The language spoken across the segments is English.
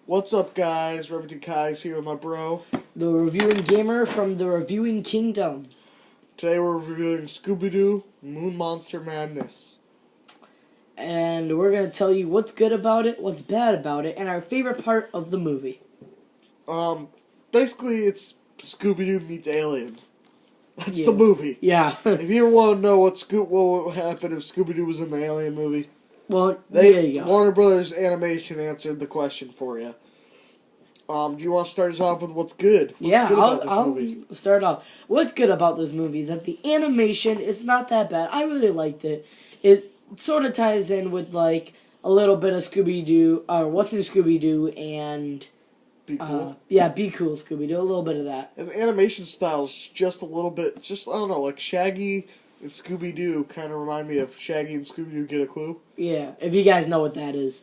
What's up, guys? Remington Keyes here with my bro. The reviewing gamer from the Reviewing Kingdom. Today we're reviewing Scooby-Doo, Moon Monster Madness. And we're going to tell you what's good about it, what's bad about it, and our favorite part of the movie. Basically it's Scooby-Doo meets Alien. That's the movie. Yeah. If you ever want to know what would happen if Scooby-Doo was in the Alien movie, Well, there you go. Warner Brothers Animation answered the question for you. Do you want to start us off with what's good? What's good about this movie? I'll start off. What's good about this movie is that the animation is not that bad. I really liked it. It sort of ties in with, like, a little bit of Scooby-Doo, or What's New Scooby-Doo, and... Be Cool? Be Cool Scooby-Doo, a little bit of that. And the animation style is just a little bit, I don't know, like Shaggy and Scooby-Doo kind of remind me of Shaggy and Scooby-Doo Get a Clue. Yeah, if you guys know what that is.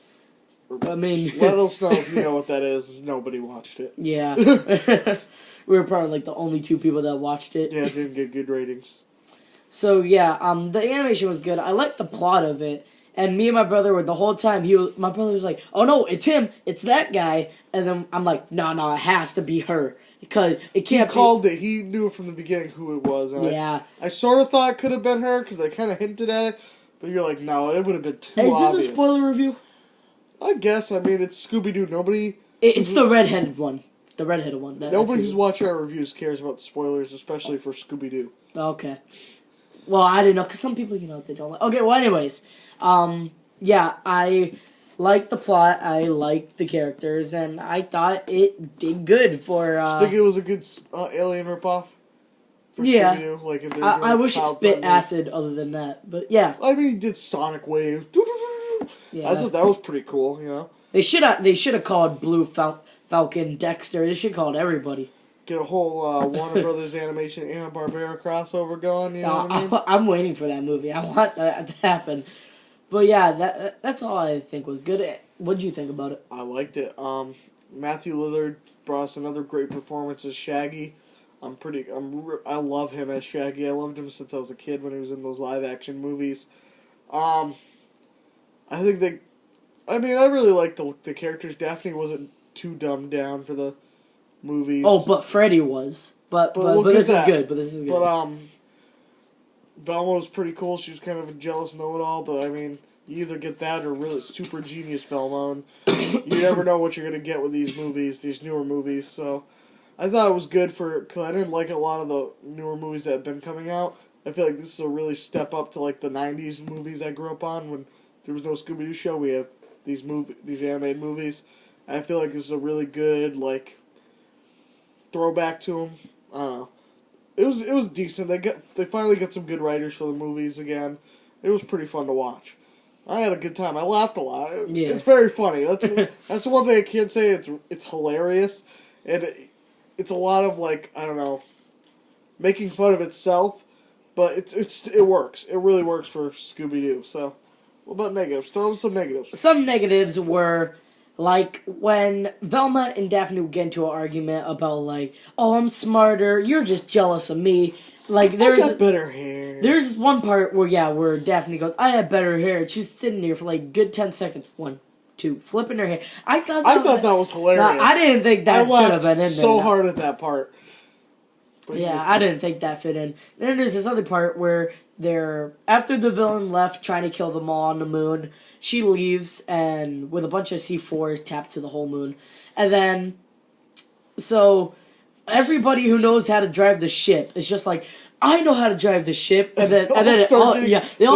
I mean... Let us know if you know what that is. Nobody watched it. Yeah. We were probably like the only two people that watched it. Yeah, it didn't get good ratings. So yeah, the animation was good. I liked the plot of it. And me and my brother were the whole time, my brother was like, "Oh no, it's him. It's that guy." And then I'm like, no, it has to be her. Because it can't be... He called it. He knew from the beginning who it was. And yeah. I sort of thought it could have been her because they kind of hinted at it. But you're like, no, it would have been too obvious. Is this a spoiler review? I guess. I mean, it's Scooby-Doo. Nobody... It's the redheaded one. The redheaded one. Nobody who's watching our reviews cares about spoilers, especially for Scooby-Doo. Okay. Well, I didn't know, because some people, they don't like... Okay, well, anyways. Yeah, I liked the plot, I liked the characters, and I thought it did good for... Do you think it was a good Alien ripoff? Yeah. Scooby-Doo? Like, if I wish it spit acid other than that, but yeah. I mean, he did Sonic Wave. Yeah. I thought that was pretty cool, you know? They should have called Blue Falcon Dexter. They should have called everybody. Get a whole Warner Brothers Animation Hanna-Barbera crossover going, you know what I mean? I'm waiting for that movie. I want that to happen. But yeah, that's all I think was good. What did you think about it? I liked it. Matthew Lillard brought us another great performance as Shaggy. I love him as Shaggy. I loved him since I was a kid when he was in those live action movies. I really liked the characters. Daphne wasn't too dumbed down for the movies. Oh, but Freddy was. But this is good. But this is good. But Velma was pretty cool. She was kind of a jealous know-it-all, but I mean, you either get that or really super genius Velma, and you never know what you're going to get with these newer movies, so I thought it was good because I didn't like a lot of the newer movies that have been coming out. I feel like this is a really step up to like the 90s movies I grew up on when there was no Scooby-Doo show. We have these animated movies. I feel like this is a really good, like, throwback to them. I don't know. It was decent. They finally got some good writers for the movies again. It was pretty fun to watch. I had a good time. I laughed a lot. Yeah. It's very funny. That's the one thing I can't say. It's hilarious, and it's a lot of, like, I don't know, making fun of itself, but it works. It really works for Scooby-Doo. So, what about negatives? Throw them some negatives. Some negatives were, like, when Velma and Daphne would get into an argument about, like, oh, I'm smarter, you're just jealous of me. Like, I got better hair. There's this one part where Daphne goes, I have better hair. And she's sitting there for, like, good 10 seconds. 1, 2, flipping her hair. I thought that was hilarious. I didn't think that should have been in there. So hard at that part. But yeah, I didn't think that fit in. Then there's this other part where after the villain left trying to kill them all on the moon, she leaves and with a bunch of C4 tapped to the whole moon. And then, so everybody who knows how to drive the ship is just like, I know how to drive the ship. And then they all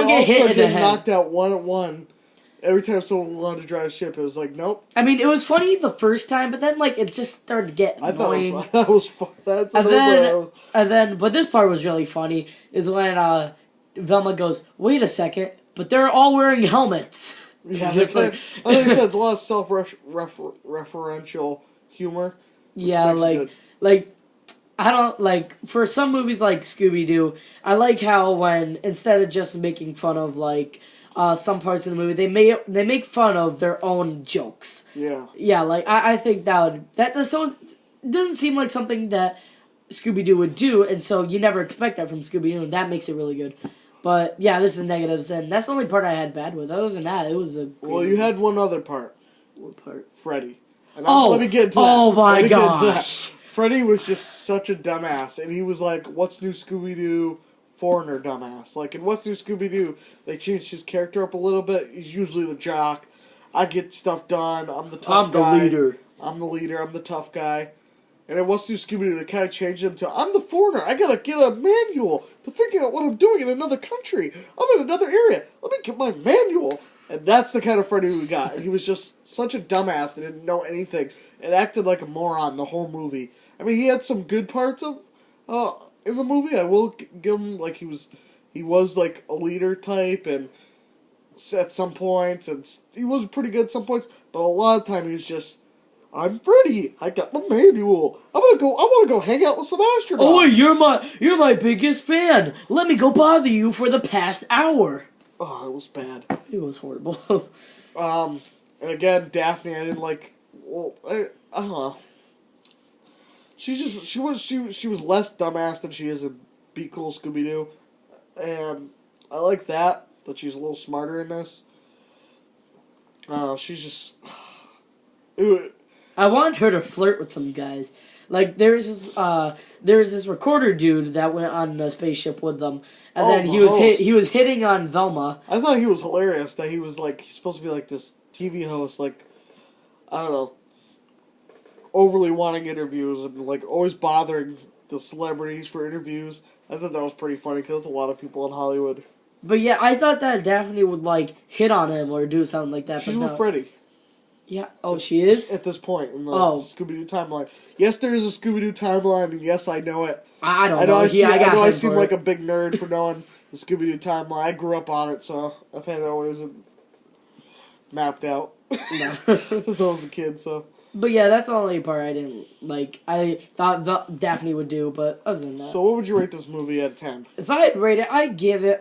get hit in the head. Knocked out one at one. Every time someone wanted to drive a ship, it was like, nope. I mean, it was funny the first time, but then, like, it just started to get annoying. I thought that was fun. But this part was really funny, is when Velma goes, wait a second, but they're all wearing helmets. Yeah, just like I said, a lot of self-referential humor. Yeah, I don't, like, for some movies like Scooby-Doo, I like how when, instead of just making fun of, like, some parts of the movie, they make fun of their own jokes. Yeah. Yeah, like, I think that doesn't seem like something that Scooby-Doo would do, and so you never expect that from Scooby-Doo, and that makes it really good. But, yeah, this is negatives, and that's the only part I had bad with. Other than that, it was a great Well, you had one other part. What part? Freddy. And let me get to that. Oh my gosh. Freddy was just such a dumbass, and he was like, "What's New Scooby-Doo?" Foreigner dumbass. Like in What's New Scooby-Doo, they changed his character up a little bit. He's usually the jock. I get stuff done. I'm the tough guy. I'm the leader. I'm the leader. I'm the tough guy. And in What's New Scooby-Doo, they kind of changed him to, I'm the foreigner. I gotta get a manual to figure out what I'm doing in another country. I'm in another area. Let me get my manual. And that's the kind of Freddy we got. And he was just such a dumbass that didn't know anything. And acted like a moron the whole movie. I mean, he had some good parts of in the movie. I will give him, like, he was like a leader type, and at some points, and he was pretty good at some points, but a lot of time he was just, I'm Freddy. I got the manual. I want to go hang out with some astronauts. Oh, you're my biggest fan. Let me go bother you for the past hour. Oh, it was bad. It was horrible. And again, Daphne, I didn't like. Well, I don't know. She was less dumbass than she is in Be Cool Scooby-Doo, and I like that she's a little smarter in this. She's just. I want her to flirt with some guys. Like there's this recorder dude that went on a spaceship with them, and then he was hitting on Velma. I thought he was hilarious. That he was like he's supposed to be like this TV host, like I don't know, overly wanting interviews and like always bothering the celebrities for interviews. I thought that was pretty funny because there's a lot of people in Hollywood. But yeah, I thought that Daphne would like hit on him or do something like that. She's with Freddy. Yeah. Oh, she is? At this point in the Scooby-Doo timeline. Yes, there is a Scooby-Doo timeline, and yes, I know it. I don't know. I know I seem like a big nerd for knowing the Scooby-Doo timeline. I grew up on it, so I've had it always mapped out. Since I was a kid, so. But yeah, that's the only part I didn't like. I thought Daphne would do, but other than that. So what would you rate this movie out of 10? If I had rate it, I'd give it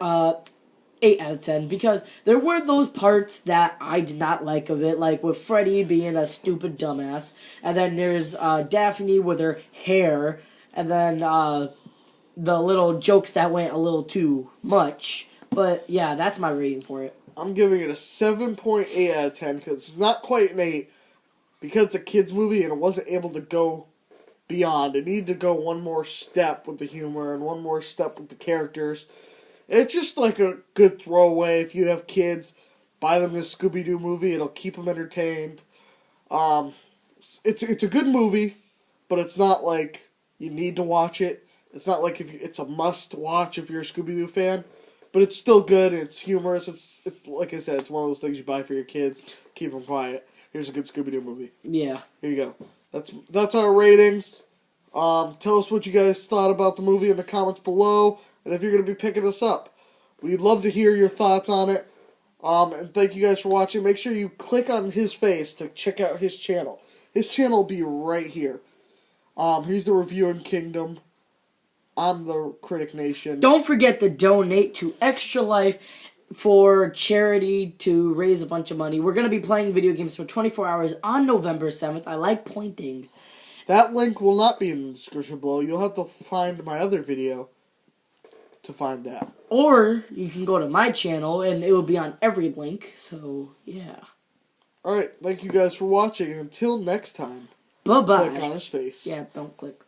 8 out of 10, because there were those parts that I did not like of it, like with Freddy being a stupid dumbass, and then there's Daphne with her hair, and then the little jokes that went a little too much. But yeah, that's my rating for it. I'm giving it a 7.8 out of 10, because it's not quite an 8, because it's a kid's movie and it wasn't able to go beyond. It needed to go one more step with the humor and one more step with the characters. It's just like a good throwaway. If you have kids, buy them this Scooby-Doo movie. It'll keep them entertained. It's a good movie, but it's not like you need to watch it. It's not like it's a must-watch if you're a Scooby-Doo fan. But it's still good. It's humorous. It's like I said, it's one of those things you buy for your kids. Keep them quiet. Here's a good Scooby-Doo movie. Yeah. Here you go. That's our ratings. Tell us what you guys thought about the movie in the comments below. And if you're going to be picking this up, we'd love to hear your thoughts on it. And thank you guys for watching. Make sure you click on his face to check out his channel. His channel will be right here. He's the Reviewing Kingdom. I'm the Critic Nation. Don't forget to donate to Extra Life for charity to raise a bunch of money. We're going to be playing video games for 24 hours on November 7th. I like pointing. That link will not be in the description below. You'll have to find my other video to find that. Or you can go to my channel and it will be on every link. So, yeah. Alright, thank you guys for watching. And until next time, bye-bye. click on his face. Yeah, don't click.